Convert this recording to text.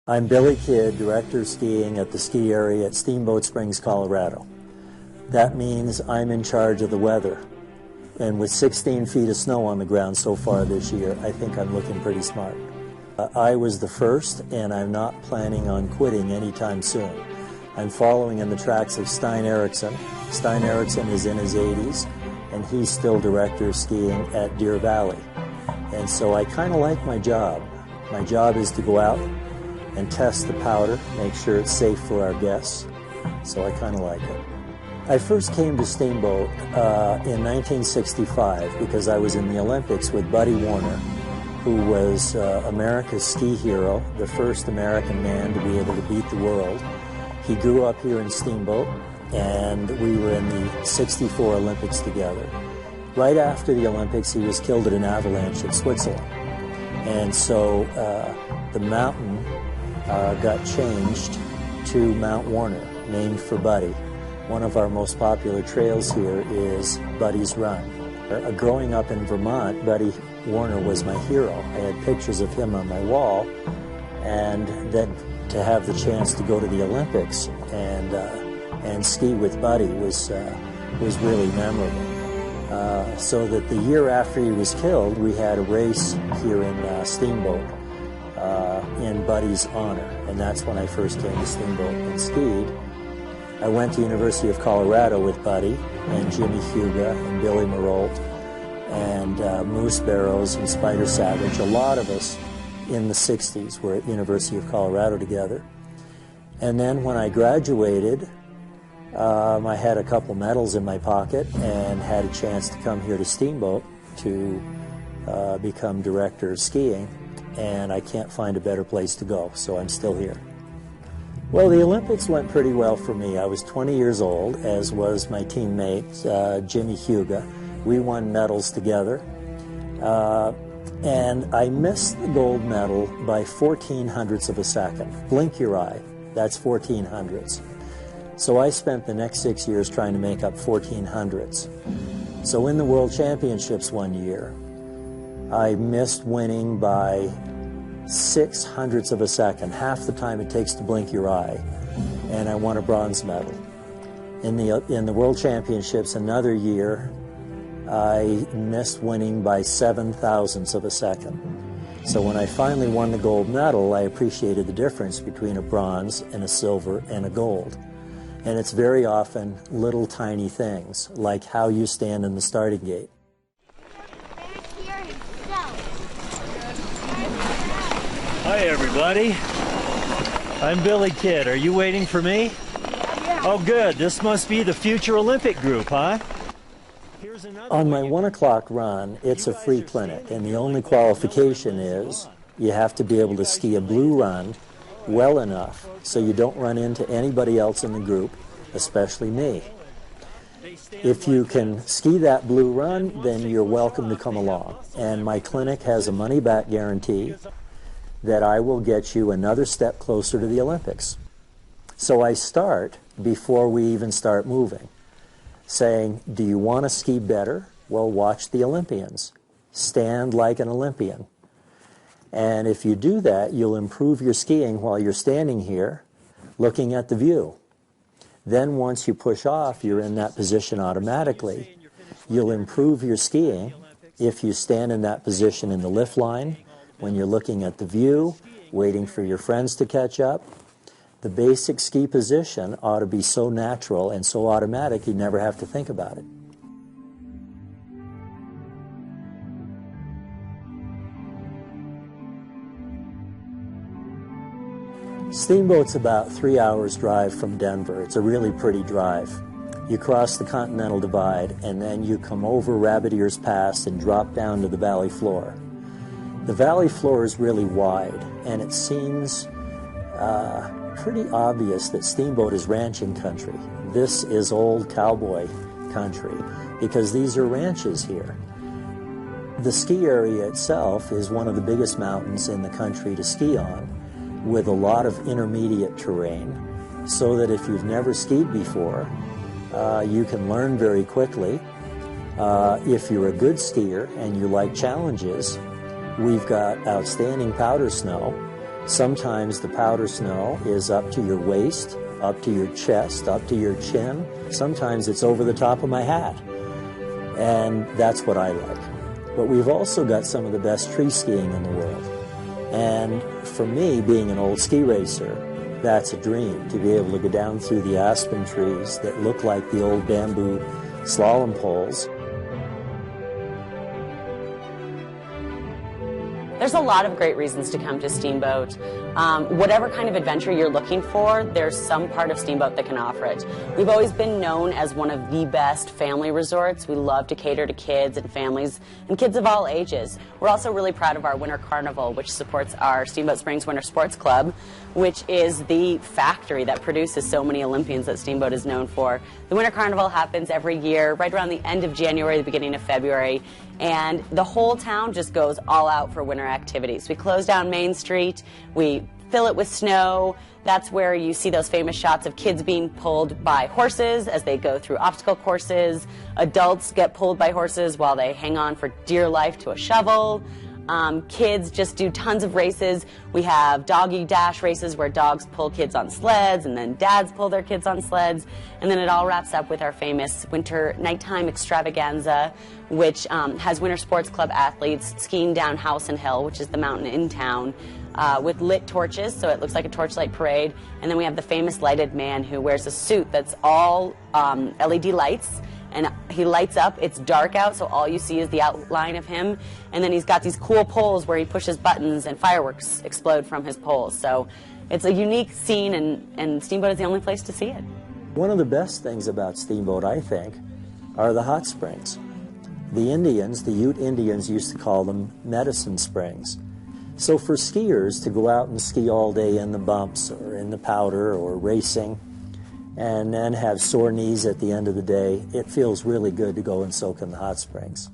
I'm Billy Kidd, Director of Skiing at the ski area at Steamboat Springs, Colorado. That means I'm in charge of the weather. And with 16 feet of snow on the ground so far this year, I think I'm looking pretty smart. I was the first, and I'm not planning on quitting anytime soon. I'm following in the tracks of Stein Eriksen. Stein Eriksen is in his 80s, and he's still Director of Skiing at Deer Valley. And so I kind of like my job. My job is to go out and test the powder, make sure it's safe for our guests. So I kind of like it. I first came to Steamboat in 1965 because I was in the Olympics with Buddy Warner, who was America's ski hero, the first American man to be able to beat the world. He grew up here in Steamboat, and we were in the '64 Olympics together. Right after the Olympics, he was killed in an avalanche in Switzerland. And so the mountain got changed to Mount Warner, named for Buddy. One of our most popular trails here is Buddy's Run. Growing up in Vermont, Buddy Warner was my hero. I had pictures of him on my wall, and then to have the chance to go to the Olympics and ski with Buddy was really memorable. So that the year after he was killed, we had a race here in Steamboat in Buddy's honor, and that's when I first came to Steamboat and skied. I went to University of Colorado with Buddy and Jimmy Huga and Billy Marolt and Moose Barrows and Spider Savage. A lot of us in the 60s were at University of Colorado together. And then when I graduated, I had a couple medals in my pocket and had a chance to come here to Steamboat to become Director of Skiing, and I can't find a better place to go, so I'm still here. Well, the Olympics went pretty well for me. I was 20 years old, as was my teammate, Jimmy Huga. We won medals together, and I missed the gold medal by 14 hundredths of a second. Blink your eye, that's 14 hundredths. So I spent the next 6 years trying to make up 14 hundredths. So in the World Championships one year, I missed winning by 6 hundredths of a second, half the time it takes to blink your eye, and I won a bronze medal. In the World Championships another year, I missed winning by 7 thousandths of a second. So when I finally won the gold medal, I appreciated the difference between a bronze and a silver and a gold. And it's very often little tiny things, like how you stand in the starting gate. Hi, everybody. I'm Billy Kidd. Are you waiting for me? Yeah. Oh, good. This must be the future Olympic group, huh? On my 1 o'clock run, it's a free clinic, and the only qualification is you have to be able to ski a blue run well enough so you don't run into anybody else in the group, especially me. If you can ski that blue run, then you're welcome to come along. And my clinic has a money-back guarantee that I will get you another step closer to the Olympics. So I start before we even start moving, saying, do you want to ski better? Well, watch the Olympians. Stand like an Olympian. And if you do that, you'll improve your skiing while you're standing here looking at the view. Then once you push off, you're in that position automatically. You'll improve your skiing if you stand in that position in the lift line, when you're looking at the view, waiting for your friends to catch up. The basic ski position ought to be so natural and so automatic you never have to think about it. Steamboat's about 3 hours drive from Denver. It's a really pretty drive. You cross the Continental Divide, and then you come over Rabbit Ears Pass and drop down to the valley floor. The valley floor is really wide, and it seems pretty obvious that Steamboat is ranching country. This is old cowboy country, because these are ranches here. The ski area itself is one of the biggest mountains in the country to ski on, with a lot of intermediate terrain, so that if you've never skied before, you can learn very quickly. If you're a good skier and you like challenges, we've got outstanding powder snow, Sometimes the powder snow is up to your waist, up to your chest, up to your chin. Sometimes it's over the top of my hat. And that's what I like. But we've also got some of the best tree skiing in the world. And for me, being an old ski racer, that's a dream, to be able to go down through the aspen trees that look like the old bamboo slalom poles. There's a lot of great reasons to come to Steamboat. Whatever kind of adventure you're looking for, there's some part of Steamboat that can offer it. We've always been known as one of the best family resorts. We love to cater to kids and families and kids of all ages. We're also really proud of our Winter Carnival, which supports our Steamboat Springs Winter Sports Club, which is the factory that produces so many Olympians that Steamboat is known for. The Winter Carnival happens every year, right around the end of January, the beginning of February, and the whole town just goes all out for winter activities. We close down Main Street, we fill it with snow. That's where you see those famous shots of kids being pulled by horses as they go through obstacle courses. Adults get pulled by horses while they hang on for dear life to a shovel. Kids just do tons of races. We have doggy dash races where dogs pull kids on sleds and then dads pull their kids on sleds. And then it all wraps up with our famous winter nighttime extravaganza, which has Winter Sports Club athletes skiing down Howson Hill, which is the mountain in town, with lit torches, so it looks like a torchlight parade. And then we have the famous lighted man who wears a suit that's all LED lights. And he lights up, it's dark out, so all you see is the outline of him. And then he's got these cool poles where he pushes buttons and fireworks explode from his poles. So it's a unique scene, and Steamboat is the only place to see it. One of the best things about Steamboat, I think, are the hot springs. The Indians, the Ute Indians, used to call them medicine springs. So for skiers to go out and ski all day in the bumps or in the powder or racing, and then have sore knees at the end of the day, it feels really good to go and soak in the hot springs.